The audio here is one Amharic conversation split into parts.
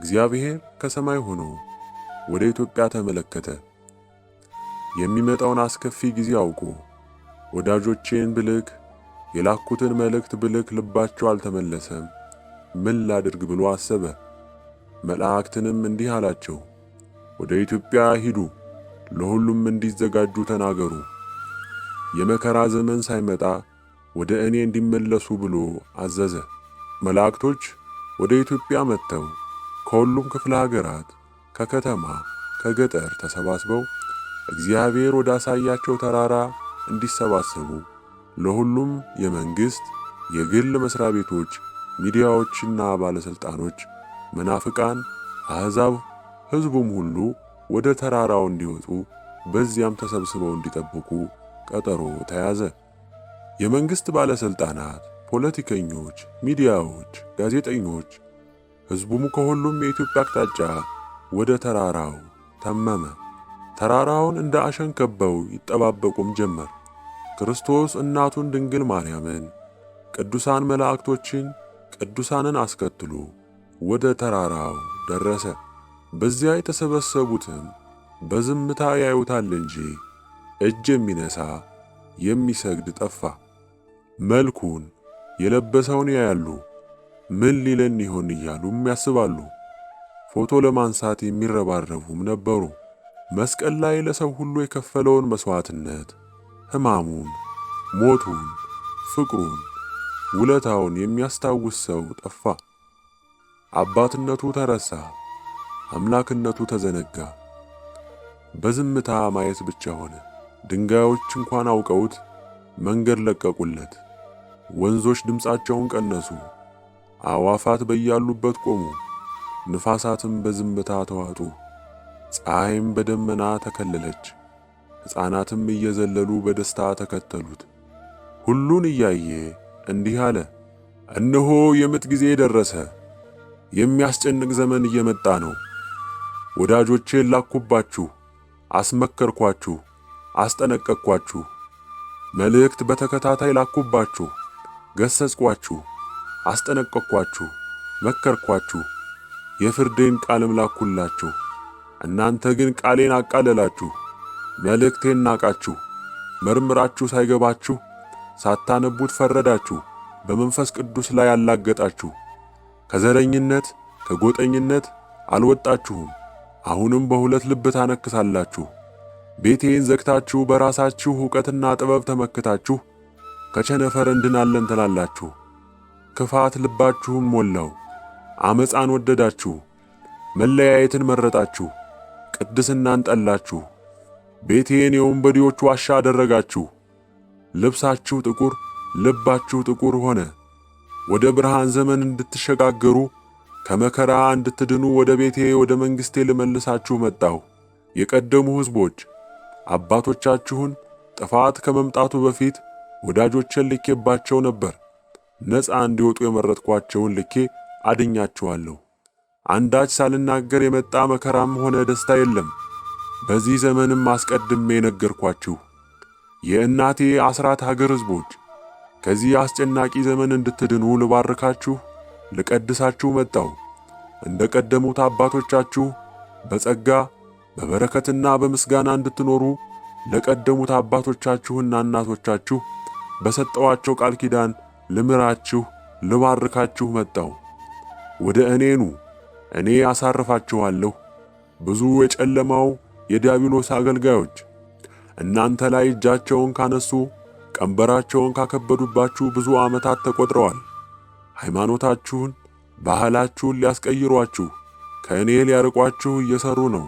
እግዚአብሔር ከሰማይ ሆኖ ወደ ኢትዮጵያ ተመለከተ። የሚመጣውን አስከፊ ጊዜ አውቆ ወዳጆቼን ብልክ የላኩትን መልእክት ብልክ ልባቸው አልተመለሰም፣ ምን ላድርግ ብሎ አሰበ። መላእክትንም እንዲህ አላቸው፣ ወደ ኢትዮጵያ ሂዱ፣ ለሁሉም እንዲዘጋጁ ተናገሩ። የመከራ ዘመን ሳይመጣ ወደ እኔ እንዲመለሱ ብሎ አዘዘ። መላእክቶች ወደ ኢትዮጵያ መጥተው ከሁሉም ክፍለ ሀገራት፣ ከከተማ ከገጠር ተሰባስበው እግዚአብሔር ወደ አሳያቸው ተራራ እንዲሰባሰቡ ለሁሉም የመንግስት የግል መስሪያ ቤቶች፣ ሚዲያዎችና ባለስልጣኖች፣ መናፍቃን፣ አሕዛብ፣ ሕዝቡም ሁሉ ወደ ተራራው እንዲወጡ በዚያም ተሰብስበው እንዲጠብቁ ቀጠሮ ተያዘ። የመንግስት ባለስልጣናት፣ ፖለቲከኞች፣ ሚዲያዎች፣ ጋዜጠኞች፣ ሕዝቡም ከሁሉም የኢትዮጵያ አቅጣጫ ወደ ተራራው ተመመ። ተራራውን እንደ አሸን ከበው ይጠባበቁም ጀመር። ክርስቶስ እናቱን ድንግል ማርያምን፣ ቅዱሳን መላእክቶችን፣ ቅዱሳንን አስከትሎ ወደ ተራራው ደረሰ። በዚያ የተሰበሰቡትም በዝምታ ያዩታል እንጂ እጅ የሚነሳ የሚሰግድ ጠፋ። መልኩን የለበሰውን ያያሉ፣ ምን ሊለን ይሆን እያሉም ያስባሉ። ፎቶ ለማንሳት የሚረባረቡም ነበሩ። መስቀል ላይ ለሰው ሁሉ የከፈለውን መስዋዕትነት፣ ሕማሙን፣ ሞቱን፣ ፍቅሩን፣ ውለታውን የሚያስታውስ ሰው ጠፋ። አባትነቱ ተረሳ፣ አምላክነቱ ተዘነጋ። በዝምታ ማየት ብቻ ሆነ። ድንጋዮች እንኳን አውቀውት መንገድ ለቀቁለት። ወንዞች ድምፃቸውን ቀነሱ። አዕዋፋት በያሉበት ቆሙ። ንፋሳትም በዝምታ ተዋጡ። ፀሐይም በደመና ተከለለች። ሕፃናትም እየዘለሉ በደስታ ተከተሉት። ሁሉን እያየ እንዲህ አለ፣ እነሆ የምጥ ጊዜ ደረሰ። የሚያስጨንቅ ዘመን እየመጣ ነው። ወዳጆቼን ላኩባችሁ፣ አስመከርኳችሁ፣ አስጠነቀቅኳችሁ። መልእክት በተከታታይ ላኩባችሁ፣ ገሰጽኳችሁ፣ አስጠነቀቅኳችሁ፣ መከርኳችሁ። የፍርዴን ቃልም ላኩላችሁ። እናንተ ግን ቃሌን አቃለላችሁ፣ መልእክቴን ናቃችሁ። መርምራችሁ ሳይገባችሁ ሳታነቡት ፈረዳችሁ። በመንፈስ ቅዱስ ላይ አላገጣችሁ። ከዘረኝነት ከጎጠኝነት አልወጣችሁም። አሁንም በሁለት ልብ ታነክሳላችሁ። ቤቴን ዘግታችሁ በራሳችሁ ዕውቀትና ጥበብ ተመክታችሁ ከቸነፈር እንድናለን ትላላችሁ። ክፋት ልባችሁን ሞላው። አመፃን ወደዳችሁ። መለያየትን መረጣችሁ። ቅድስናን ጠላችሁ። ቤቴን የወንበዴዎች ዋሻ አደረጋችሁ። ልብሳችሁ ጥቁር፣ ልባችሁ ጥቁር ሆነ። ወደ ብርሃን ዘመን እንድትሸጋገሩ ከመከራ እንድትድኑ ወደ ቤቴ ወደ መንግሥቴ ልመልሳችሁ መጣሁ። የቀደሙ ሕዝቦች አባቶቻችሁን ጥፋት ከመምጣቱ በፊት ወዳጆችን ልኬባቸው ነበር። ነፃ እንዲወጡ የመረጥኳቸውን ልኬ አድኛችኋለሁ። አንዳች ሳልናገር የመጣ መከራም ሆነ ደስታ የለም። በዚህ ዘመንም አስቀድሜ ነገርኳችሁ። የእናቴ አስራት ሀገር ሕዝቦች ከዚህ አስጨናቂ ዘመን እንድትድኑ ልባርካችሁ ልቀድሳችሁ መጣሁ። እንደ ቀደሙት አባቶቻችሁ በጸጋ በበረከትና በምስጋና እንድትኖሩ ለቀደሙት አባቶቻችሁና እናቶቻችሁ በሰጠዋቸው ቃል ኪዳን ልምራችሁ ልባርካችሁ መጣሁ። ወደ እኔ ኑ፣ እኔ አሳርፋችኋለሁ። ብዙ የጨለማው የዲያብሎስ አገልጋዮች እናንተ ላይ እጃቸውን ካነሱ ቀንበራቸውን ካከበዱባችሁ ብዙ ዓመታት ተቆጥረዋል። ሃይማኖታችሁን፣ ባህላችሁን ሊያስቀይሯችሁ ከእኔ ሊያርቋችሁ እየሰሩ ነው።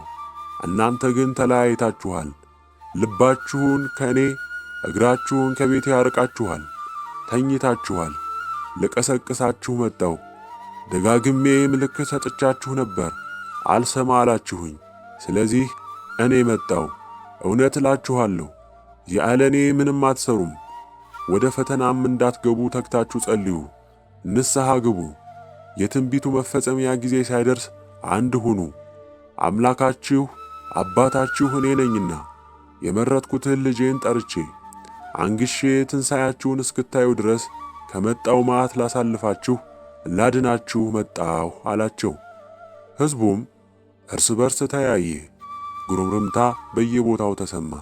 እናንተ ግን ተለያይታችኋል። ልባችሁን ከእኔ እግራችሁን ከቤቴ ያርቃችኋል። ተኝታችኋል። ልቀሰቅሳችሁ መጣሁ። ደጋግሜ ምልክት ሰጥቻችሁ ነበር፣ አልሰማ አላችሁኝ። ስለዚህ እኔ መጣሁ። እውነት እላችኋለሁ ያለ እኔ ምንም አትሰሩም። ወደ ፈተናም እንዳትገቡ ተግታችሁ ጸልዩ፣ ንስሐ ግቡ። የትንቢቱ መፈጸሚያ ጊዜ ሳይደርስ አንድ ሁኑ። አምላካችሁ አባታችሁ እኔ ነኝና የመረጥኩትን ልጄን ጠርቼ አንግሼ ትንሣኤያችሁን እስክታዩ ድረስ ከመጣው መዓት ላሳልፋችሁ ላድናችሁ መጣሁ አላቸው። ሕዝቡም እርስ በርስ ተያየ። ጉርምርምታ በየቦታው ተሰማ።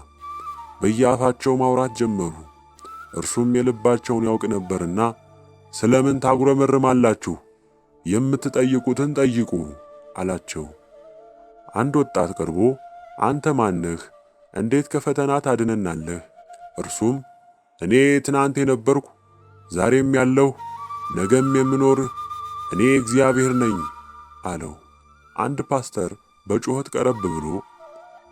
በየአፋቸው ማውራት ጀመሩ። እርሱም የልባቸውን ያውቅ ነበርና ስለምን ታጉረመርማላችሁ? የምትጠይቁትን ጠይቁ አላቸው። አንድ ወጣት ቀርቦ አንተ ማነህ? እንዴት ከፈተና ታድነናለህ? እርሱም እኔ ትናንት የነበርኩ ዛሬም ያለሁ ነገም የምኖር እኔ እግዚአብሔር ነኝ አለው። አንድ ፓስተር በጩኸት ቀረብ ብሎ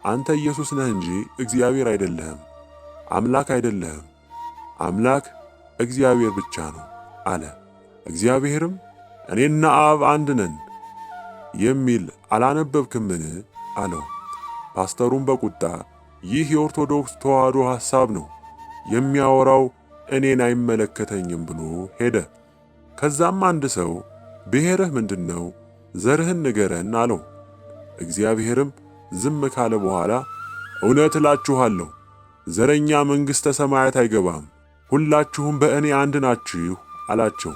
አንተ ኢየሱስ ነህ እንጂ እግዚአብሔር አይደለህም፣ አምላክ አይደለህም፣ አምላክ እግዚአብሔር ብቻ ነው አለ። እግዚአብሔርም እኔና አብ አንድ ነን የሚል አላነበብክምን አለው። ፓስተሩም በቁጣ ይህ የኦርቶዶክስ ተዋሕዶ ሐሳብ ነው፣ የሚያወራው እኔን አይመለከተኝም ብሎ ሄደ። ከዛም አንድ ሰው ብሔርህ ምንድነው? ዘርህን ንገረን አለው። እግዚአብሔርም ዝም ካለ በኋላ እውነት እላችኋለሁ ዘረኛ መንግሥተ ሰማያት አይገባም፣ ሁላችሁም በእኔ አንድ ናችሁ አላቸው።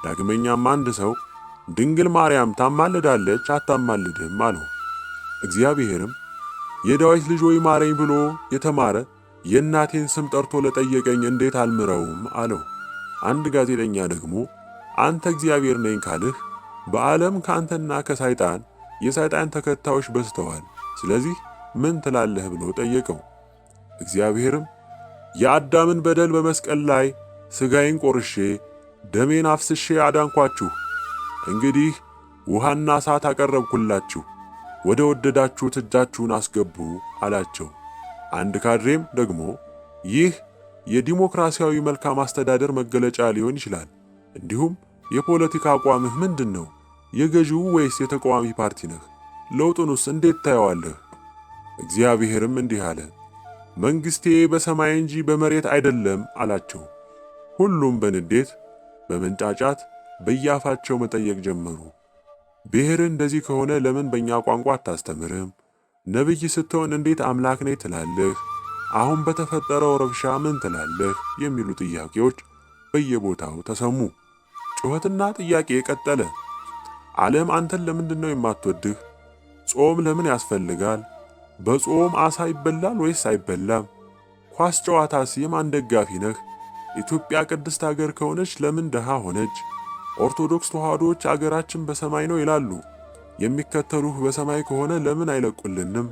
ዳግመኛም አንድ ሰው ድንግል ማርያም ታማልዳለች አታማልድም አለው። እግዚአብሔርም የዳዊት ልጅ ሆይ ማረኝ ብሎ የተማረ የእናቴን ስም ጠርቶ ለጠየቀኝ እንዴት አልምረውም አለው። አንድ ጋዜጠኛ ደግሞ አንተ እግዚአብሔር ነኝ ካልህ በዓለም ካንተና ከሰይጣን የሰይጣን ተከታዮች በዝተዋል፣ ስለዚህ ምን ትላለህ ብሎ ጠየቀው። እግዚአብሔርም የአዳምን በደል በመስቀል ላይ ሥጋዬን ቆርሼ ደሜን አፍስሼ አዳንኳችሁ፣ እንግዲህ ውሃና እሳት አቀረብኩላችሁ፣ ወደ ወደዳችሁት እጃችሁን አስገቡ አላቸው። አንድ ካድሬም ደግሞ ይህ የዲሞክራሲያዊ መልካም አስተዳደር መገለጫ ሊሆን ይችላል፣ እንዲሁም የፖለቲካ አቋምህ ምንድን ነው? የገዢው ወይስ የተቃዋሚ ፓርቲ ነህ? ለውጡንስ እንዴት ታየዋለህ? እግዚአብሔርም እንዲህ አለ፣ መንግሥቴ በሰማይ እንጂ በመሬት አይደለም አላቸው። ሁሉም በንዴት በመንጫጫት በየአፋቸው መጠየቅ ጀመሩ። ብሔርህ እንደዚህ ከሆነ ለምን በእኛ ቋንቋ አታስተምርም? ነቢይ ስትሆን እንዴት አምላክ ነኝ ትላለህ? አሁን በተፈጠረው ረብሻ ምን ትላለህ? የሚሉ ጥያቄዎች በየቦታው ተሰሙ። ጩኸትና ጥያቄ ቀጠለ። ዓለም አንተን ለምንድን ነው የማትወድህ? ጾም ለምን ያስፈልጋል? በጾም ዓሣ ይበላል ወይስ አይበላም? ኳስ ጨዋታስ የማን ደጋፊ ነህ? ኢትዮጵያ ቅድስት አገር ከሆነች ለምን ደሃ ሆነች? ኦርቶዶክስ ተዋሕዶዎች አገራችን በሰማይ ነው ይላሉ። የሚከተሉህ በሰማይ ከሆነ ለምን አይለቁልንም?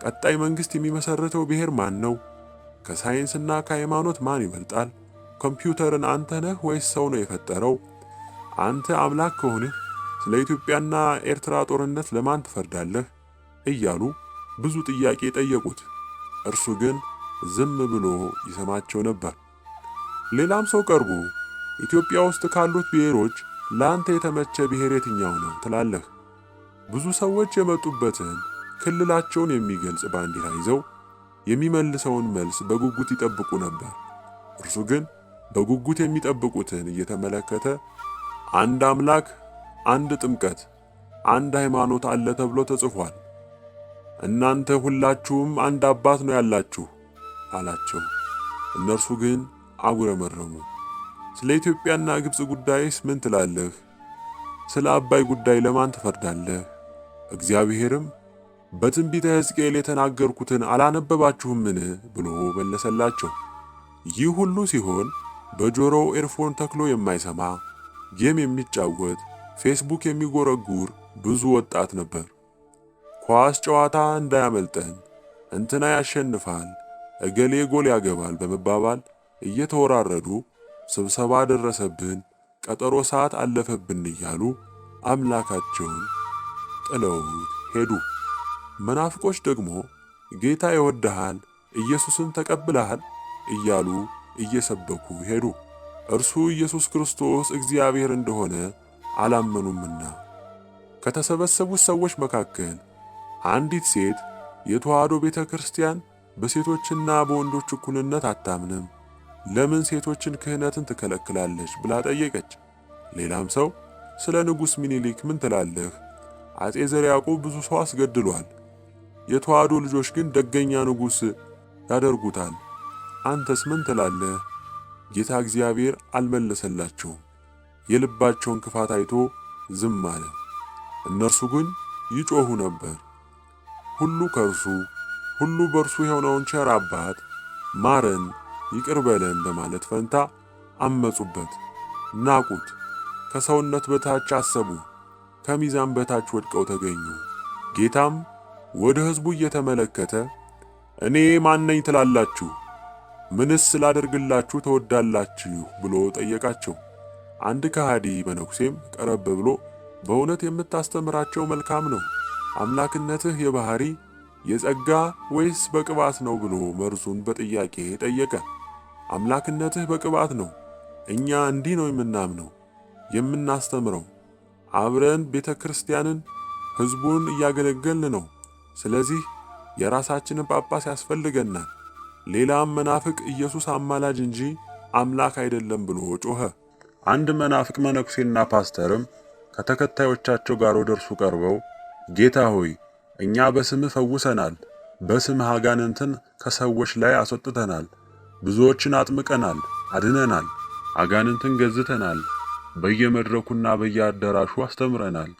ቀጣይ መንግሥት የሚመሰርተው ብሔር ማን ነው? ከሳይንስና ከሃይማኖት ማን ይበልጣል? ኮምፒውተርን አንተ ነህ ወይስ ሰው ነው የፈጠረው? አንተ አምላክ ከሆንህ ስለ ኢትዮጵያና ኤርትራ ጦርነት ለማን ትፈርዳለህ? እያሉ ብዙ ጥያቄ ጠየቁት። እርሱ ግን ዝም ብሎ ይሰማቸው ነበር። ሌላም ሰው ቀርቦ ኢትዮጵያ ውስጥ ካሉት ብሔሮች ለአንተ የተመቸ ብሔር የትኛው ነው ትላለህ? ብዙ ሰዎች የመጡበትን ክልላቸውን የሚገልጽ ባንዲራ ይዘው የሚመልሰውን መልስ በጉጉት ይጠብቁ ነበር። እርሱ ግን በጉጉት የሚጠብቁትን እየተመለከተ አንድ አምላክ፣ አንድ ጥምቀት፣ አንድ ሃይማኖት አለ ተብሎ ተጽፏል፣ እናንተ ሁላችሁም አንድ አባት ነው ያላችሁ አላቸው። እነርሱ ግን አጉረመረሙ። ስለ ኢትዮጵያና ግብጽ ጉዳይስ ምን ትላለህ? ስለ አባይ ጉዳይ ለማን ትፈርዳለህ? እግዚአብሔርም በትንቢተ ሕዝቅኤል የተናገርኩትን አላነበባችሁምን ብሎ መለሰላቸው። ይህ ሁሉ ሲሆን በጆሮው ኤርፎን ተክሎ የማይሰማ ጌም የሚጫወት ፌስቡክ የሚጎረጉር ብዙ ወጣት ነበር። ኳስ ጨዋታ እንዳያመልጠን፣ እንትና ያሸንፋል፣ እገሌ ጎል ያገባል በመባባል እየተወራረዱ ስብሰባ ደረሰብን፣ ቀጠሮ ሰዓት አለፈብን እያሉ አምላካቸውን ጥለውት ሄዱ። መናፍቆች ደግሞ ጌታ ይወድሃል፣ ኢየሱስን ተቀብለሃል እያሉ እየሰበኩ ሄዱ። እርሱ ኢየሱስ ክርስቶስ እግዚአብሔር እንደሆነ አላመኑምና። ከተሰበሰቡት ሰዎች መካከል አንዲት ሴት የተዋሕዶ ቤተ ክርስቲያን በሴቶችና በወንዶች እኩልነት አታምንም፣ ለምን ሴቶችን ክህነትን ትከለክላለች ብላ ጠየቀች። ሌላም ሰው ስለ ንጉሥ ሚኒሊክ ምን ትላለህ? አጼ ዘርዓ ያዕቆብ ብዙ ሰው አስገድሏል፣ የተዋሕዶ ልጆች ግን ደገኛ ንጉሥ ያደርጉታል፣ አንተስ ምን ትላለህ? ጌታ እግዚአብሔር አልመለሰላቸውም። የልባቸውን ክፋት አይቶ ዝም አለ። እነርሱ ግን ይጮኹ ነበር። ሁሉ ከእርሱ ሁሉ በእርሱ የሆነውን ቸር አባት ማረን፣ ይቅር በለን በማለት ፈንታ አመጹበት፣ ናቁት፣ ከሰውነት በታች አሰቡ፣ ከሚዛን በታች ወድቀው ተገኙ። ጌታም ወደ ሕዝቡ እየተመለከተ እኔ ማን ነኝ ትላላችሁ? ምንስ ላደርግላችሁ ትወዳላችሁ ብሎ ጠየቃቸው። አንድ ከሃዲ መነኩሴም ቀረብ ብሎ በእውነት የምታስተምራቸው መልካም ነው፣ አምላክነትህ የባህሪ የጸጋ ወይስ በቅባት ነው ብሎ መርዙን በጥያቄ ጠየቀ። አምላክነትህ በቅባት ነው፣ እኛ እንዲህ ነው የምናምነው የምናስተምረው፣ አብረን ቤተ ክርስቲያንን ሕዝቡን እያገለገልን ነው። ስለዚህ የራሳችንን ጳጳስ ያስፈልገናል። ሌላም መናፍቅ ኢየሱስ አማላጅ እንጂ አምላክ አይደለም ብሎ ጮኸ። አንድ መናፍቅ መነኩሴና ፓስተርም ከተከታዮቻቸው ጋር ወደ እርሱ ቀርበው ጌታ ሆይ እኛ በስምህ ፈውሰናል፣ በስምህ አጋንንትን ከሰዎች ላይ አስወጥተናል፣ ብዙዎችን አጥምቀናል፣ አድነናል፣ አጋንንትን ገዝተናል፣ በየመድረኩና በየአዳራሹ አስተምረናል።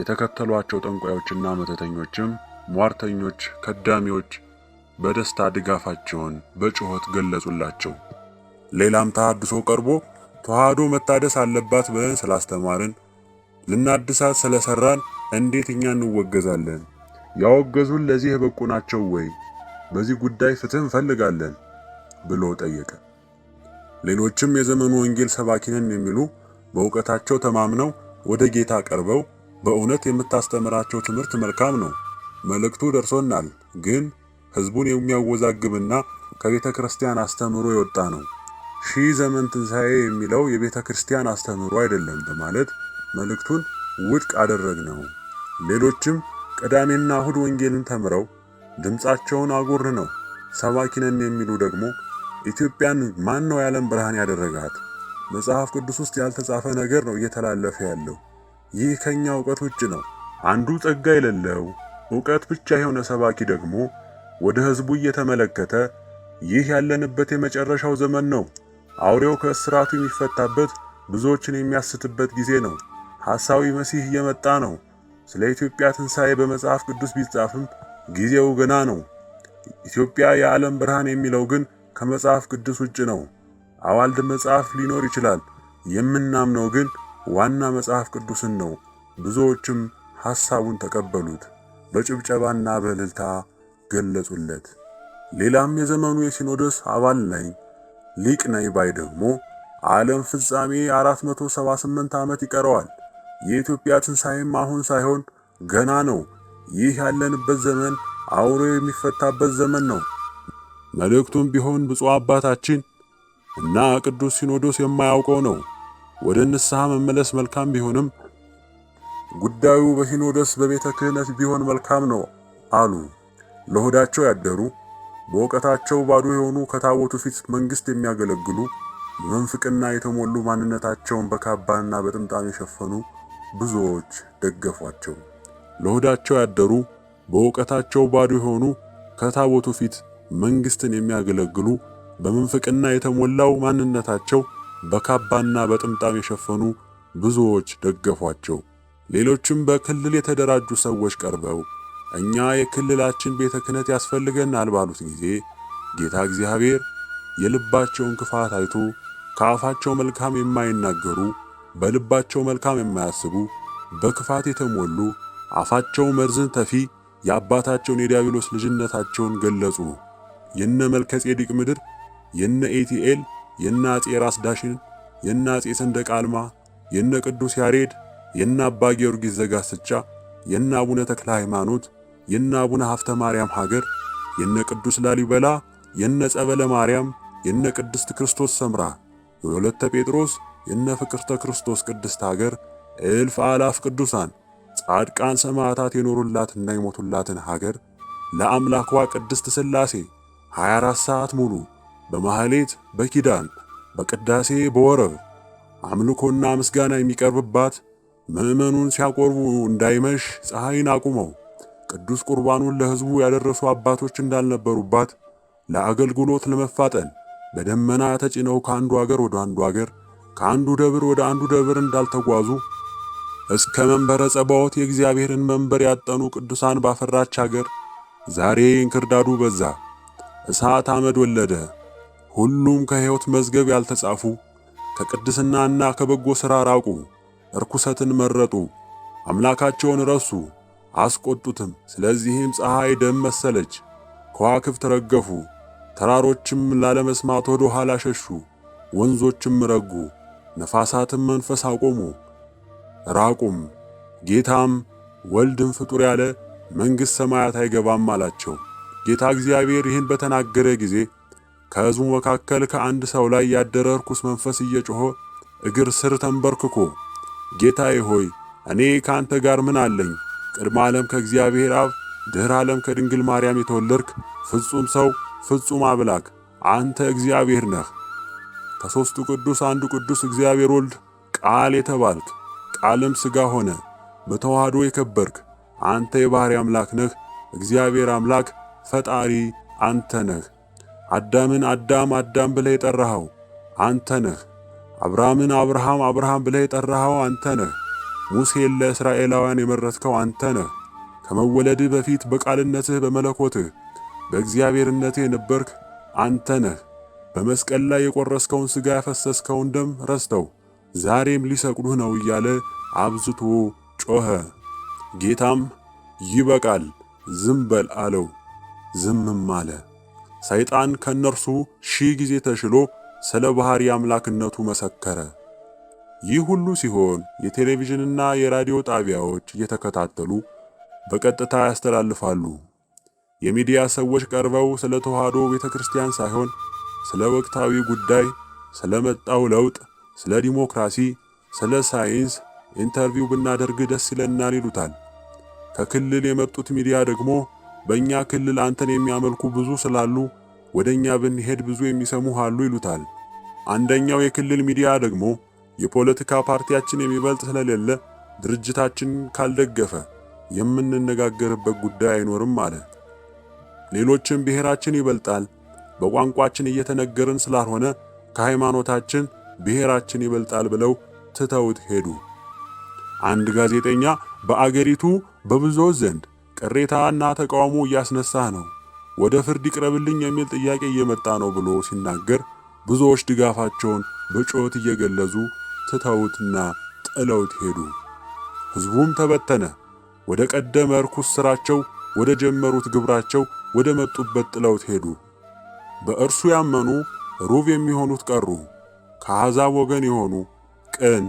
የተከተሏቸው ጠንቋዮችና መተተኞችም ሟርተኞች፣ ከዳሚዎች በደስታ ድጋፋቸውን በጩኸት ገለጹላቸው። ሌላም ተሐድሶ ቀርቦ ተዋህዶ መታደስ አለባት ብለን ስላስተማርን ልናድሳት ስለሰራን እንዴት እኛ እንወገዛለን? ያወገዙን ለዚህ የበቁ ናቸው ወይ? በዚህ ጉዳይ ፍትህ እንፈልጋለን ብሎ ጠየቀ። ሌሎችም የዘመኑ ወንጌል ሰባኪነን የሚሉ በእውቀታቸው ተማምነው ወደ ጌታ ቀርበው በእውነት የምታስተምራቸው ትምህርት መልካም ነው፣ መልእክቱ ደርሶናል፣ ግን ሕዝቡን የሚያወዛግብና ከቤተ ክርስቲያን አስተምሮ የወጣ ነው። ሺህ ዘመን ትንሣኤ የሚለው የቤተ ክርስቲያን አስተምሮ አይደለም በማለት መልእክቱን ውድቅ አደረግነው። ሌሎችም ቅዳሜና እሁድ ወንጌልን ተምረው ድምፃቸውን አጎርነው ሰባኪነን የሚሉ ደግሞ ኢትዮጵያን ማን ነው የዓለም ብርሃን ያደረጋት? መጽሐፍ ቅዱስ ውስጥ ያልተጻፈ ነገር ነው እየተላለፈ ያለው። ይህ ከኛ ዕውቀት ውጭ ነው። አንዱ ጸጋ የሌለው ዕውቀት ብቻ የሆነ ሰባኪ ደግሞ ወደ ሕዝቡ እየተመለከተ ይህ ያለንበት የመጨረሻው ዘመን ነው፣ አውሬው ከእስራቱ የሚፈታበት ብዙዎችን የሚያስትበት ጊዜ ነው፣ ሐሳዊ መሲህ እየመጣ ነው፣ ስለ ኢትዮጵያ ትንሣኤ በመጽሐፍ ቅዱስ ቢጻፍም ጊዜው ገና ነው፣ ኢትዮጵያ የዓለም ብርሃን የሚለው ግን ከመጽሐፍ ቅዱስ ውጭ ነው። አዋልድ መጽሐፍ ሊኖር ይችላል፣ የምናምነው ግን ዋና መጽሐፍ ቅዱስን ነው። ብዙዎችም ሐሳቡን ተቀበሉት፣ በጭብጨባና በእልልታ ገለጹለት። ሌላም የዘመኑ የሲኖዶስ አባል ነኝ ሊቅ ነኝ ባይ ደግሞ ዓለም ፍጻሜ 478 ዓመት ይቀረዋል፣ የኢትዮጵያ ትንሣኤም አሁን ሳይሆን ገና ነው፣ ይህ ያለንበት ዘመን አውሬው የሚፈታበት ዘመን ነው። መልእክቱም ቢሆን ብፁዕ አባታችን እና ቅዱስ ሲኖዶስ የማያውቀው ነው። ወደ ንስሐ መመለስ መልካም ቢሆንም ጉዳዩ በሲኖዶስ በቤተ ክህነት ቢሆን መልካም ነው አሉ። ለሆዳቸው ያደሩ በእውቀታቸው ባዶ የሆኑ ከታቦቱ ፊት መንግስት የሚያገለግሉ በመንፍቅና የተሞሉ ማንነታቸውን በካባና በጥምጣም የሸፈኑ ብዙዎች ደገፏቸው። ለሆዳቸው ያደሩ በእውቀታቸው ባዶ የሆኑ ከታቦቱ ፊት መንግስትን የሚያገለግሉ በመንፍቅና የተሞላው ማንነታቸው በካባና በጥምጣም የሸፈኑ ብዙዎች ደገፏቸው። ሌሎችም በክልል የተደራጁ ሰዎች ቀርበው እኛ የክልላችን ቤተ ክህነት ያስፈልገናል ባሉት ጊዜ ጌታ እግዚአብሔር የልባቸውን ክፋት አይቶ ከአፋቸው መልካም የማይናገሩ በልባቸው መልካም የማያስቡ በክፋት የተሞሉ አፋቸው መርዝን ተፊ የአባታቸውን የዲያብሎስ ልጅነታቸውን ገለጹ። የነ መልከ ጼዴቅ ምድር፣ የነ ኤቲኤል፣ የነ አጼ ራስ ዳሽን፣ የነ አጼ ሰንደቅ ዓልማ፣ የነ ቅዱስ ያሬድ፣ የነ አባ ጊዮርጊስ ዘጋስጫ፣ የነ አቡነ ተክለ ሃይማኖት፣ የነ አቡነ ሀፍተ ማርያም ሀገር፣ የነ ቅዱስ ላሊበላ፣ የነ ጸበለ ማርያም፣ የነ ቅድስት ክርስቶስ ሰምራ፣ የወለተ ጴጥሮስ፣ የነ ፍቅርተ ክርስቶስ ቅድስት ሀገር፣ እልፍ አላፍ ቅዱሳን ጻድቃን ሰማዕታት የኖሩላትና የሞቱላትን ሀገር ለአምላኳ ቅድስት ሥላሴ 24 ሰዓት ሙሉ በማህሌት በኪዳን በቅዳሴ በወረብ አምልኮና ምስጋና የሚቀርብባት ምዕመኑን ሲያቆርቡ እንዳይመሽ ፀሐይን አቁመው ቅዱስ ቁርባኑን ለሕዝቡ ያደረሱ አባቶች እንዳልነበሩባት ለአገልግሎት ለመፋጠን በደመና ተጭነው ከአንዱ አገር ወደ አንዱ አገር ከአንዱ ደብር ወደ አንዱ ደብር እንዳልተጓዙ እስከ መንበረ ጸባዖት የእግዚአብሔርን መንበር ያጠኑ ቅዱሳን ባፈራች አገር ዛሬ እንክርዳዱ በዛ፣ እሳት አመድ ወለደ። ሁሉም ከሕይወት መዝገብ ያልተጻፉ ከቅድስናና ከበጎ ሥራ ራቁ፣ እርኩሰትን መረጡ፣ አምላካቸውን ረሱ፣ አስቆጡትም። ስለዚህም ፀሐይ ደም መሰለች፣ ከዋክብት ረገፉ፣ ተራሮችም ላለመስማት ወደ ኋላ ሸሹ፣ ወንዞችም ረጉ፣ ነፋሳትም መንፈስ አቆሙ ራቁም። ጌታም ወልድም ፍጡር ያለ መንግሥት ሰማያት አይገባም አላቸው። ጌታ እግዚአብሔር ይህን በተናገረ ጊዜ ከሕዝቡ መካከል ከአንድ ሰው ላይ ያደረ ርኩስ መንፈስ እየጮኸ እግር ስር ተንበርክኮ ጌታዬ ሆይ እኔ ካንተ ጋር ምን አለኝ? ቅድመ ዓለም ከእግዚአብሔር አብ ድኅረ ዓለም ከድንግል ማርያም የተወለድክ ፍጹም ሰው ፍጹም አምላክ አንተ እግዚአብሔር ነህ። ከሦስቱ ቅዱስ አንዱ ቅዱስ እግዚአብሔር ወልድ ቃል የተባልክ ቃልም ሥጋ ሆነ በተዋህዶ የከበርክ አንተ የባሕርይ አምላክ ነህ። እግዚአብሔር አምላክ ፈጣሪ አንተ ነህ። አዳምን አዳም አዳም ብለህ የጠራኸው አንተ ነህ። አብርሃምን አብርሃም አብርሃም ብለህ የጠራኸው አንተ ነህ። ሙሴን ለእስራኤላውያን የመረጥከው አንተ ነህ። ከመወለድህ በፊት በቃልነትህ በመለኮትህ በእግዚአብሔርነትህ የነበርክ አንተ ነህ። በመስቀል ላይ የቆረስከውን ሥጋ ያፈሰስከውን ደም ረስተው ዛሬም ሊሰቅሉህ ነው እያለ አብዝቶ ጮኸ። ጌታም ይበቃል ዝም በል አለው። ዝምም አለ። ሰይጣን ከነርሱ 1000 ጊዜ ተሽሎ ስለ ባሕርይ አምላክነቱ መሰከረ። ይህ ሁሉ ሲሆን የቴሌቪዥንና የራዲዮ ጣቢያዎች እየተከታተሉ በቀጥታ ያስተላልፋሉ። የሚዲያ ሰዎች ቀርበው ስለ ተዋህዶ ቤተክርስቲያን ሳይሆን ስለ ወቅታዊ ጉዳይ፣ ስለ መጣው ለውጥ፣ ስለ ዲሞክራሲ፣ ስለ ሳይንስ ኢንተርቪው ብናደርግ ደስ ይለናል ይሉታል። ከክልል የመጡት ሚዲያ ደግሞ በእኛ ክልል አንተን የሚያመልኩ ብዙ ስላሉ ወደኛ ብንሄድ ብዙ የሚሰሙህ አሉ ይሉታል። አንደኛው የክልል ሚዲያ ደግሞ የፖለቲካ ፓርቲያችን የሚበልጥ ስለሌለ ድርጅታችን ካልደገፈ የምንነጋገርበት ጉዳይ አይኖርም አለ። ሌሎችም ብሔራችን ይበልጣል፣ በቋንቋችን እየተነገርን ስላልሆነ ከሃይማኖታችን ብሔራችን ይበልጣል ብለው ትተውት ሄዱ። አንድ ጋዜጠኛ በአገሪቱ በብዙዎች ዘንድ ቅሬታና ተቃውሞ እያስነሳህ ነው፣ ወደ ፍርድ ይቅረብልኝ የሚል ጥያቄ እየመጣ ነው ብሎ ሲናገር ብዙዎች ድጋፋቸውን በጩኸት እየገለጹ ትተውትና ጥለውት ሄዱ። ሕዝቡም ተበተነ። ወደ ቀደመ ርኩስ ሥራቸው፣ ወደ ጀመሩት ግብራቸው፣ ወደ መጡበት ጥለውት ሄዱ። በእርሱ ያመኑ ሩብ የሚሆኑት ቀሩ። ከአሕዛብ ወገን የሆኑ ቅን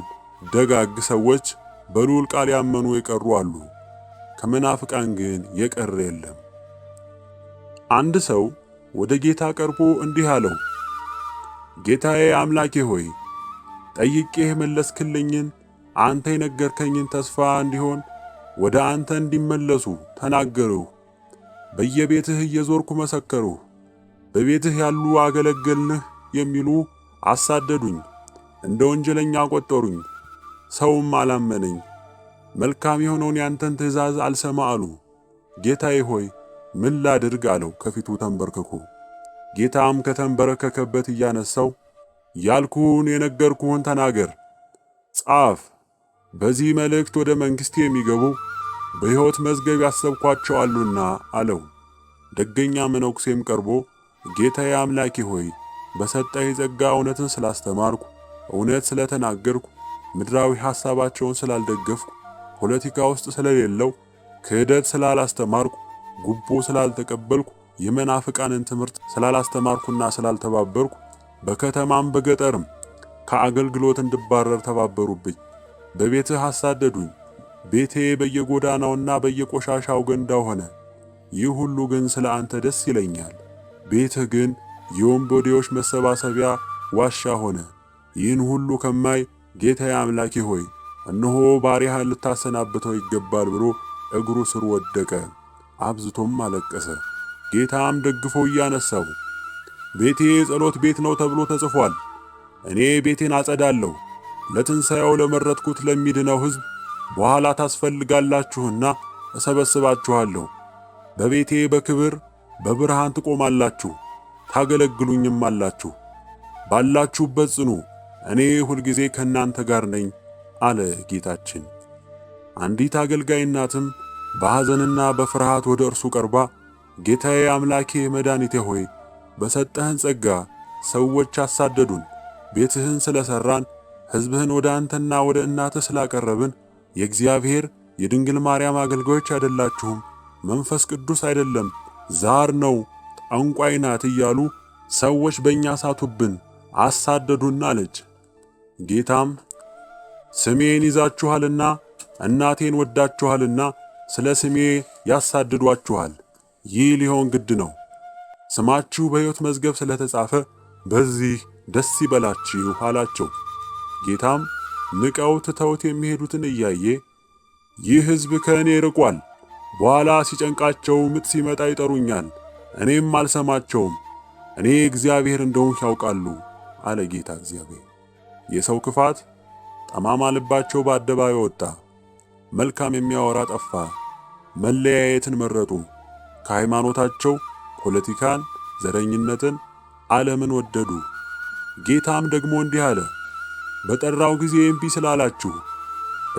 ደጋግ ሰዎች በልዑል ቃል ያመኑ የቀሩ አሉ። ከመናፍቃን ግን የቀረ የለም። አንድ ሰው ወደ ጌታ ቀርቦ እንዲህ አለው፣ ጌታዬ አምላኬ ሆይ ጠይቄህ መለስክልኝን አንተ የነገርከኝን ተስፋ እንዲሆን ወደ አንተ እንዲመለሱ ተናገርሁ። በየቤትህ እየዞርኩ መሰከርሁ። በቤትህ ያሉ አገለገልንህ የሚሉ አሳደዱኝ፣ እንደ ወንጀለኛ ቆጠሩኝ። ሰውም አላመነኝ። መልካም የሆነውን ያንተን ትእዛዝ አልሰማ አሉ። ጌታዬ ሆይ ምን ላድርግ አለው ከፊቱ ተንበርክኮ። ጌታም ከተንበረከከበት እያነሳው ያልኩህን የነገርኩህን ተናገር፣ ጻፍ። በዚህ መልእክት ወደ መንግሥቴ የሚገቡ በሕይወት መዝገብ ያሰብኳቸው አሉና አለው። ደገኛ መነኩሴም ቀርቦ ጌታዬ አምላኬ ሆይ በሰጠኝ ጸጋ እውነትን ስላስተማርኩ፣ እውነት ስለተናገርኩ፣ ምድራዊ ሐሳባቸውን ስላልደገፍኩ፣ ፖለቲካ ውስጥ ስለሌለው ክህደት ስላላስተማርኩ፣ ጉቦ ስላልተቀበልኩ፣ የመናፍቃንን ትምህርት ስላላስተማርኩና ስላልተባበርኩ በከተማም በገጠርም ከአገልግሎት እንድባረር ተባበሩብኝ። በቤትህ አሳደዱኝ። ቤቴ በየጎዳናውና በየቆሻሻው ገንዳ ሆነ። ይህ ሁሉ ግን ስለ አንተ ደስ ይለኛል። ቤትህ ግን የወንበዴዎች መሰባሰቢያ ዋሻ ሆነ። ይህን ሁሉ ከማይ ጌታዬ አምላኬ ሆይ እነሆ ባሪያህን ልታሰናብተው ይገባል ብሎ እግሩ ስር ወደቀ። አብዝቶም አለቀሰ። ጌታም ደግፎ እያነሳው ቤቴ የጸሎት ቤት ነው ተብሎ ተጽፏል። እኔ ቤቴን አጸዳለሁ፣ ለትንሣኤው ለመረጥኩት ለሚድነው ሕዝብ በኋላ ታስፈልጋላችሁና እሰበስባችኋለሁ። በቤቴ በክብር በብርሃን ትቆማላችሁ፣ ታገለግሉኝም አላችሁ። ባላችሁበት ጽኑ፣ እኔ ሁልጊዜ ከእናንተ ጋር ነኝ አለ ጌታችን። አንዲት አገልጋይ እናትም በሐዘንና በፍርሃት ወደ እርሱ ቀርባ ጌታዬ አምላኬ መድኃኒቴ ሆይ በሰጠህን ጸጋ ሰዎች አሳደዱን፣ ቤትህን ስለሰራን ሕዝብህን ወደ አንተና ወደ እናትህ ስላቀረብን የእግዚአብሔር የድንግል ማርያም አገልጋዮች አይደላችሁም፣ መንፈስ ቅዱስ አይደለም ዛር ነው፣ ጠንቋይ ናት እያሉ ሰዎች በእኛ ሳቱብን፣ አሳደዱን አለች። ጌታም ስሜን ይዛችኋልና እናቴን ወዳችኋልና ስለ ስሜ ያሳድዷችኋል፣ ይህ ሊሆን ግድ ነው። ስማችሁ በሕይወት መዝገብ ስለተጻፈ በዚህ ደስ ይበላችሁ አላቸው። ጌታም ንቀው ትተውት የሚሄዱትን እያየ ይህ ሕዝብ ከእኔ ርቋል፣ በኋላ ሲጨንቃቸው ምጥ ሲመጣ ይጠሩኛል፣ እኔም አልሰማቸውም፣ እኔ እግዚአብሔር እንደሆንሁ ያውቃሉ አለ ጌታ እግዚአብሔር። የሰው ክፋት ጠማማ ልባቸው በአደባባይ ወጣ፣ መልካም የሚያወራ ጠፋ፣ መለያየትን መረጡ፣ ከሃይማኖታቸው ፖለቲካን፣ ዘረኝነትን፣ ዓለምን ወደዱ። ጌታም ደግሞ እንዲህ አለ፣ በጠራው ጊዜ እምቢ ስላላችሁ፣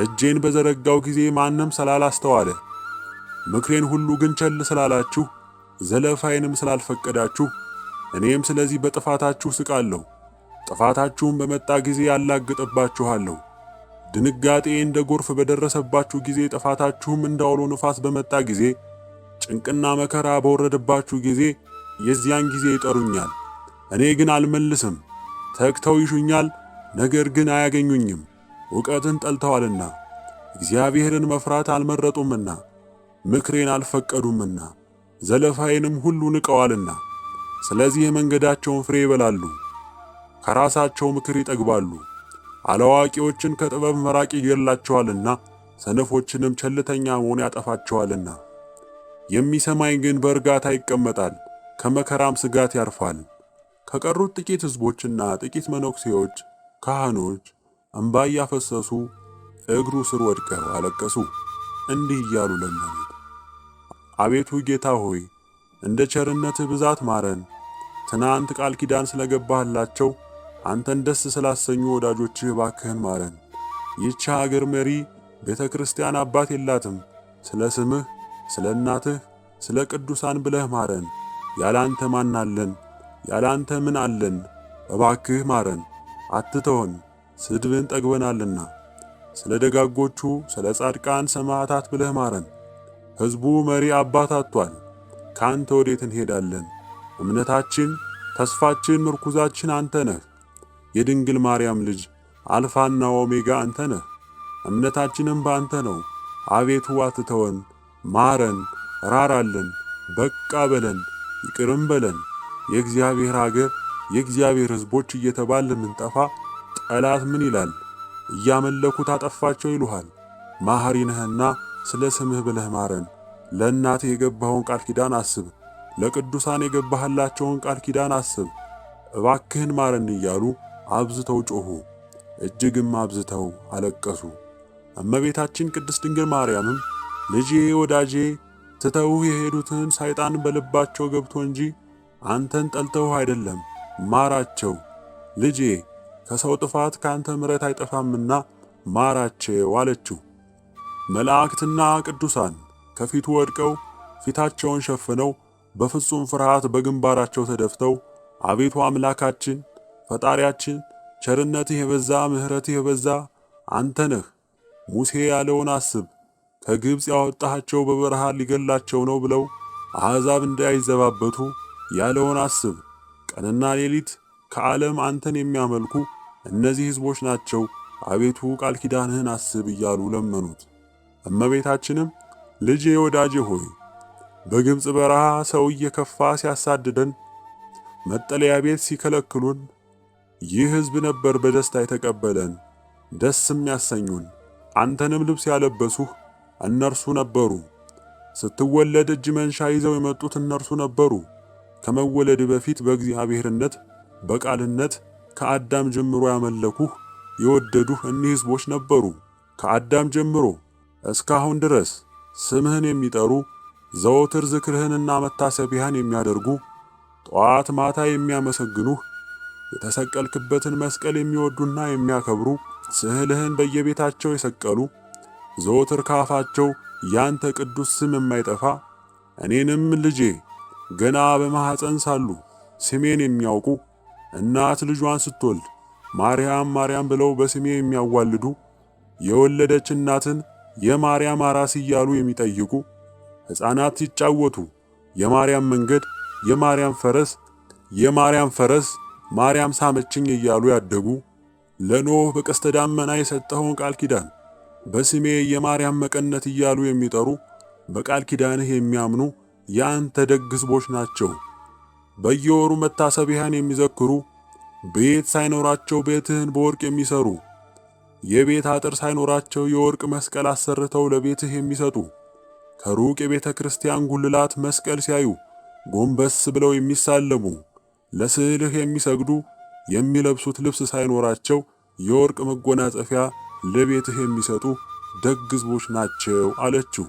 እጄን በዘረጋው ጊዜ ማንም ስላላስተዋለ፣ ምክሬን ሁሉ ግን ቸል ስላላችሁ፣ ዘለፋዬንም ስላልፈቀዳችሁ፣ እኔም ስለዚህ በጥፋታችሁ ስቃለሁ። ጥፋታችሁም በመጣ ጊዜ ያላግጥባችኋለሁ። ድንጋጤ እንደ ጎርፍ በደረሰባችሁ ጊዜ፣ ጥፋታችሁም እንዳውሎ ንፋስ በመጣ ጊዜ፣ ጭንቅና መከራ በወረደባችሁ ጊዜ የዚያን ጊዜ ይጠሩኛል፣ እኔ ግን አልመልስም። ተግተው ይሹኛል፣ ነገር ግን አያገኙኝም። ዕውቀትን ጠልተዋልና እግዚአብሔርን መፍራት አልመረጡምና ምክሬን አልፈቀዱምና ዘለፋዬንም ሁሉ ንቀዋልና። ስለዚህ የመንገዳቸውን ፍሬ ይበላሉ፣ ከራሳቸው ምክር ይጠግባሉ። አላዋቂዎችን ከጥበብ መራቅ ይገድላቸዋልና ሰነፎችንም ቸልተኛ መሆን ያጠፋቸዋልና። የሚሰማኝ ግን በእርጋታ ይቀመጣል፣ ከመከራም ስጋት ያርፋል። ከቀሩት ጥቂት ሕዝቦችና ጥቂት መነኩሴዎች ካህኖች እንባ እያፈሰሱ እግሩ ስር ወድቀው አለቀሱ፣ እንዲህ እያሉ ለመኑት። አቤቱ ጌታ ሆይ እንደ ቸርነትህ ብዛት ማረን። ትናንት ቃል ኪዳን ስለገባህላቸው አንተን ደስ ስላሰኙ ወዳጆችህ ባክህን ማረን። ይህች አገር መሪ ቤተ ክርስቲያን አባት የላትም። ስለ ስምህ፣ ስለ እናትህ፣ ስለ ቅዱሳን ብለህ ማረን። ያላንተ ማን አለን? ያላንተ ምን አለን? እባክህ ማረን፣ አትተወን፣ ስድብን ጠግበናልና። ስለ ደጋጎቹ ስለ ጻድቃን ሰማዕታት ብለህ ማረን። ሕዝቡ መሪ አባት አጥቷል። ካንተ ወዴት እንሄዳለን? እምነታችን፣ ተስፋችን፣ ምርኩዛችን አንተ ነህ። የድንግል ማርያም ልጅ አልፋና ኦሜጋ አንተ ነህ። እምነታችንም በአንተ ነው። አቤቱ አትተወን፣ ማረን፣ ራራልን፣ በቃ በለን፣ ይቅርም በለን። የእግዚአብሔር አገር የእግዚአብሔር ሕዝቦች እየተባልን ምንጠፋ ጠላት ምን ይላል? እያመለኩት አጠፋቸው ይሉሃል። ማህሪ ነህና ስለ ስምህ ብለህ ማረን። ለእናትህ የገባኸውን ቃል ኪዳን አስብ፣ ለቅዱሳን የገባህላቸውን ቃል ኪዳን አስብ። እባክህን ማረን እያሉ አብዝተው ጮኹ፣ እጅግም አብዝተው አለቀሱ። እመቤታችን ቅድስት ድንግል ማርያምም ልጄ ወዳጄ ትተውህ የሄዱትን ሰይጣን በልባቸው ገብቶ እንጂ አንተን ጠልተውህ አይደለም፣ ማራቸው። ልጄ ከሰው ጥፋት ካንተ ምሕረት አይጠፋምና ማራቸው አለችው። መላእክትና ቅዱሳን ከፊቱ ወድቀው ፊታቸውን ሸፍነው በፍጹም ፍርሃት በግንባራቸው ተደፍተው አቤቱ አምላካችን ፈጣሪያችን ቸርነትህ የበዛ ምሕረትህ የበዛ አንተ ነህ። ሙሴ ያለውን አስብ፣ ከግብፅ ያወጣሃቸው በበረሃ ሊገላቸው ነው ብለው አሕዛብ እንዳይዘባበቱ ያለውን አስብ። ቀንና ሌሊት ከዓለም አንተን የሚያመልኩ እነዚህ ሕዝቦች ናቸው። አቤቱ ቃል ኪዳንህን አስብ እያሉ ለመኑት። እመቤታችንም ልጄ ወዳጄ ሆይ በግብፅ በረሃ ሰው እየከፋ ሲያሳድደን መጠለያ ቤት ሲከለክሉን ይህ ሕዝብ ነበር በደስታ የተቀበለን ደስም ያሰኙን። አንተንም ልብስ ያለበሱህ እነርሱ ነበሩ። ስትወለድ እጅ መንሻ ይዘው የመጡት እነርሱ ነበሩ። ከመወለድ በፊት በእግዚአብሔርነት በቃልነት ከአዳም ጀምሮ ያመለኩህ የወደዱህ እኒህ ሕዝቦች ነበሩ። ከአዳም ጀምሮ እስካሁን ድረስ ስምህን የሚጠሩ ዘወትር ዝክርህንና መታሰቢያን የሚያደርጉ ጠዋት ማታ የሚያመሰግኑህ የተሰቀልክበትን መስቀል የሚወዱና የሚያከብሩ ስዕልህን በየቤታቸው የሰቀሉ ዘወትር ካፋቸው ያንተ ቅዱስ ስም የማይጠፋ እኔንም ልጄ ገና በማኅፀን ሳሉ ስሜን የሚያውቁ እናት ልጇን ስትወልድ ማርያም ማርያም ብለው በስሜ የሚያዋልዱ የወለደች እናትን የማርያም አራስ እያሉ የሚጠይቁ ሕፃናት ሲጫወቱ የማርያም መንገድ የማርያም ፈረስ ማርያም ሳመችኝ እያሉ ያደጉ ለኖህ በቀስተ ደመና የሰጠኸውን ቃል ኪዳን በስሜ የማርያም መቀነት እያሉ የሚጠሩ በቃል ኪዳንህ የሚያምኑ ያንተ ደግ ሕዝቦች ናቸው። በየወሩ መታሰቢያን የሚዘክሩ ቤት ሳይኖራቸው ቤትህን በወርቅ የሚሰሩ የቤት አጥር ሳይኖራቸው የወርቅ መስቀል አሰርተው ለቤትህ የሚሰጡ ከሩቅ የቤተ ክርስቲያን ጉልላት መስቀል ሲያዩ ጎንበስ ብለው የሚሳለሙ ለስዕልህ የሚሰግዱ የሚለብሱት ልብስ ሳይኖራቸው የወርቅ መጎናጸፊያ ለቤትህ የሚሰጡ ደግ ሕዝቦች ናቸው አለችው።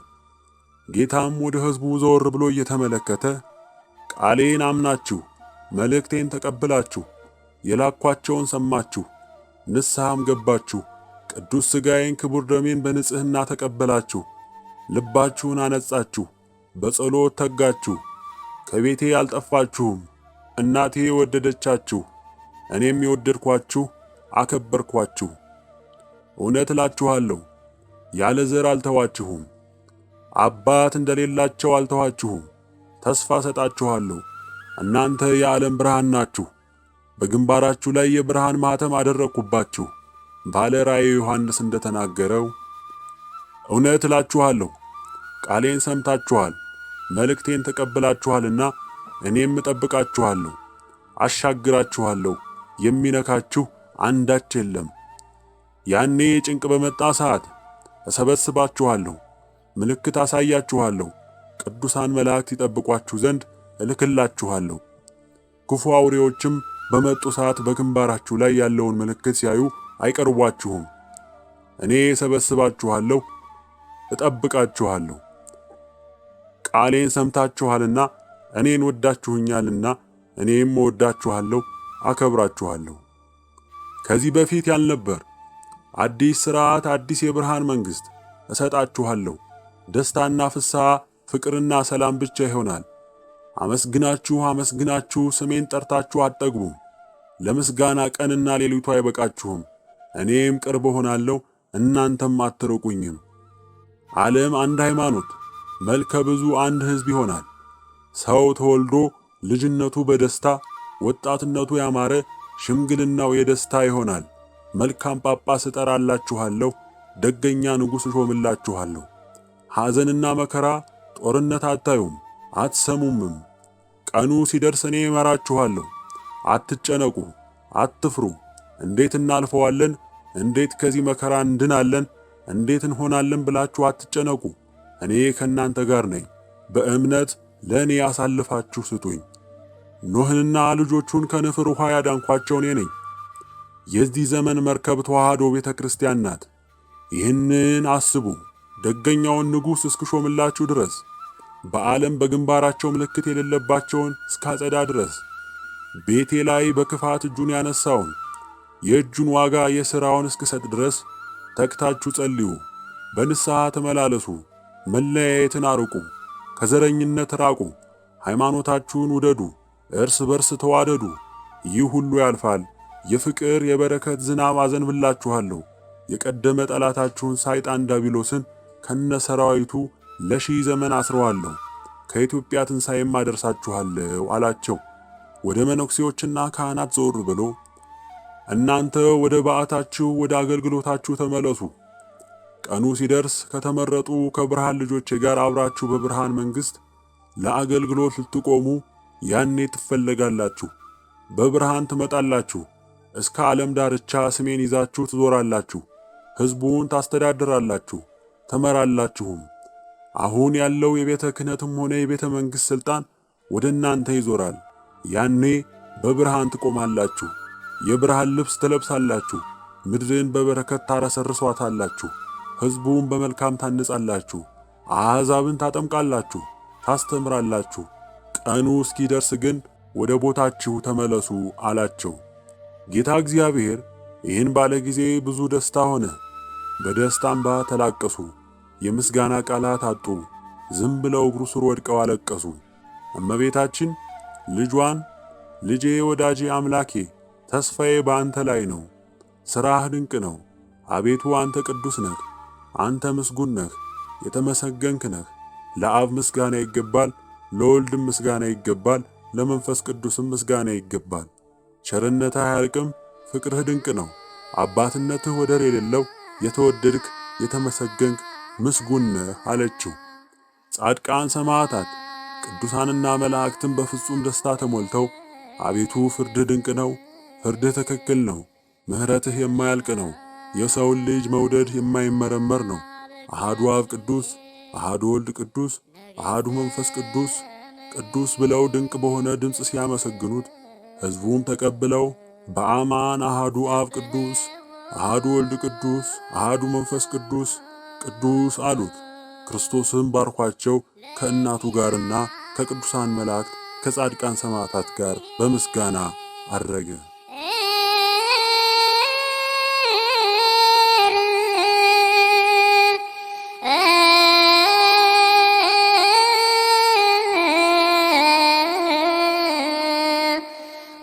ጌታም ወደ ሕዝቡ ዘወር ብሎ እየተመለከተ ቃሌን አምናችሁ መልእክቴን ተቀብላችሁ የላኳቸውን ሰማችሁ፣ ንስሐም ገባችሁ፣ ቅዱስ ሥጋዬን ክቡር ደሜን በንጽሕና ተቀበላችሁ፣ ልባችሁን አነጻችሁ፣ በጸሎት ተጋችሁ፣ ከቤቴ አልጠፋችሁም፣ እናቴ የወደደቻችሁ እኔም የወደድኳችሁ አከበርኳችሁ። እውነት እላችኋለሁ ያለ ዘር አልተዋችሁም፣ አባት እንደሌላቸው አልተዋችሁም። ተስፋ ሰጣችኋለሁ። እናንተ የዓለም ብርሃን ናችሁ። በግንባራችሁ ላይ የብርሃን ማኅተም አደረግኩባችሁ። ባለ ራእይ ዮሐንስ እንደተናገረው እውነት እላችኋለሁ ቃሌን ሰምታችኋል፣ መልእክቴን ተቀብላችኋልና እኔም እጠብቃችኋለሁ፣ አሻግራችኋለሁ፣ የሚነካችሁ አንዳች የለም። ያኔ ጭንቅ በመጣ ሰዓት እሰበስባችኋለሁ፣ ምልክት አሳያችኋለሁ፣ ቅዱሳን መላእክት ይጠብቋችሁ ዘንድ እልክላችኋለሁ። ክፉ አውሬዎችም በመጡ ሰዓት በግንባራችሁ ላይ ያለውን ምልክት ሲያዩ አይቀርቧችሁም። እኔ እሰበስባችኋለሁ፣ እጠብቃችኋለሁ። ቃሌን ሰምታችኋልና እኔን ወዳችሁኛልና እኔም እወዳችኋለሁ፣ አከብራችኋለሁ። ከዚህ በፊት ያልነበር አዲስ ሥርዓት፣ አዲስ የብርሃን መንግሥት እሰጣችኋለሁ። ደስታና ፍስሐ፣ ፍቅርና ሰላም ብቻ ይሆናል። አመስግናችሁ ስሜን ጠርታችሁ አትጠግቡም። ለምስጋና ቀንና ሌሊቱ አይበቃችሁም። እኔም ቅርብ ሆናለሁ፣ እናንተም አትርቁኝም። ዓለም አንድ ሃይማኖት፣ መልከ ብዙ አንድ ሕዝብ ይሆናል። ሰው ተወልዶ ልጅነቱ በደስታ ወጣትነቱ ያማረ ሽምግልናው የደስታ ይሆናል። መልካም ጳጳስ እጠራላችኋለሁ፣ ደገኛ ንጉሥ እሾምላችኋለሁ። ሐዘንና መከራ ጦርነት አታዩም አትሰሙምም። ቀኑ ሲደርስ እኔ እመራችኋለሁ። አትጨነቁ፣ አትፍሩ። እንዴት እናልፈዋለን፣ እንዴት ከዚህ መከራ እንድናለን፣ እንዴት እንሆናለን ብላችሁ አትጨነቁ። እኔ ከእናንተ ጋር ነኝ። በእምነት ለእኔ አሳልፋችሁ ስጡኝ። ኖህንና ልጆቹን ከንፍር ውኃ ያዳንኳቸው እኔ ነኝ። የዚህ ዘመን መርከብ ተዋህዶ ቤተ ክርስቲያን ናት። ይህንን አስቡ። ደገኛውን ንጉሥ እስክሾምላችሁ ድረስ በዓለም በግንባራቸው ምልክት የሌለባቸውን እስካጸዳ ድረስ ቤቴ ላይ በክፋት እጁን ያነሳውን የእጁን ዋጋ የሥራውን እስክሰጥ ድረስ ተግታችሁ ጸልዩ፣ በንስሐ ተመላለሱ፣ መለያየትን አርቁ፣ ከዘረኝነት ራቁ፣ ሃይማኖታችሁን ውደዱ፣ እርስ በርስ ተዋደዱ። ይህ ሁሉ ያልፋል። የፍቅር የበረከት ዝናብ አዘንብላችኋለሁ። የቀደመ ጠላታችሁን ሰይጣን ዲያብሎስን ከነሰራዊቱ ለሺህ ዘመን አስረዋለሁ፣ ከኢትዮጵያ ትንሣኤም አደርሳችኋለሁ አላቸው። ወደ መነኩሴዎችና ካህናት ዘወር ብሎ እናንተ ወደ በዓታችሁ ወደ አገልግሎታችሁ ተመለሱ። ቀኑ ሲደርስ ከተመረጡ ከብርሃን ልጆቼ ጋር አብራችሁ በብርሃን መንግሥት ለአገልግሎት ልትቆሙ ያኔ ትፈለጋላችሁ። በብርሃን ትመጣላችሁ። እስከ ዓለም ዳርቻ ስሜን ይዛችሁ ትዞራላችሁ። ሕዝቡን ታስተዳድራላችሁ፣ ተመራላችሁም። አሁን ያለው የቤተ ክህነትም ሆነ የቤተ መንግሥት ሥልጣን ወደ እናንተ ይዞራል። ያኔ በብርሃን ትቆማላችሁ፣ የብርሃን ልብስ ትለብሳላችሁ፣ ምድርን በበረከት ታረሰርሷታላችሁ፣ ሕዝቡን በመልካም ታንጻላችሁ፣ አሕዛብን ታጠምቃላችሁ፣ ታስተምራላችሁ። ቀኑ እስኪደርስ ግን ወደ ቦታችሁ ተመለሱ አላቸው። ጌታ እግዚአብሔር ይህን ባለ ጊዜ ብዙ ደስታ ሆነ። በደስታ እንባ ተላቀሱ። የምስጋና ቃላት አጡ። ዝም ብለው እግሩ ስር ወድቀው አለቀሱ። እመቤታችን ልጇን ልጄ፣ ወዳጄ፣ አምላኬ ተስፋዬ በአንተ ላይ ነው፣ ሥራህ ድንቅ ነው። አቤቱ አንተ ቅዱስ ነህ፣ አንተ ምስጉን ነህ፣ የተመሰገንክ ነህ። ለአብ ምስጋና ይገባል፣ ለወልድም ምስጋና ይገባል፣ ለመንፈስ ቅዱስም ምስጋና ይገባል። ቸርነትህ አያልቅም፣ ፍቅርህ ድንቅ ነው። አባትነትህ ወደር የሌለው የተወደድክ የተመሰገንክ ምስጉን ነህ አለችው። ጻድቃን ሰማዕታት፣ ቅዱሳንና መላእክትም በፍጹም ደስታ ተሞልተው አቤቱ ፍርድህ ድንቅ ነው፣ ፍርድህ ትክክል ነው፣ ምሕረትህ የማያልቅ ነው፣ የሰውን ልጅ መውደድ የማይመረመር ነው። አሃዱ አብ ቅዱስ፣ አሃዱ ወልድ ቅዱስ፣ አሃዱ መንፈስ ቅዱስ ቅዱስ ብለው ድንቅ በሆነ ድምፅ ሲያመሰግኑት ሕዝቡም ተቀብለው በአማን አሃዱ አብ ቅዱስ፣ አሃዱ ወልድ ቅዱስ፣ አሃዱ መንፈስ ቅዱስ ቅዱስ አሉት። ክርስቶስም ባርኳቸው ከእናቱ ጋርና ከቅዱሳን መላእክት ከጻድቃን ሰማዕታት ጋር በምስጋና አረገ።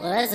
ወዘ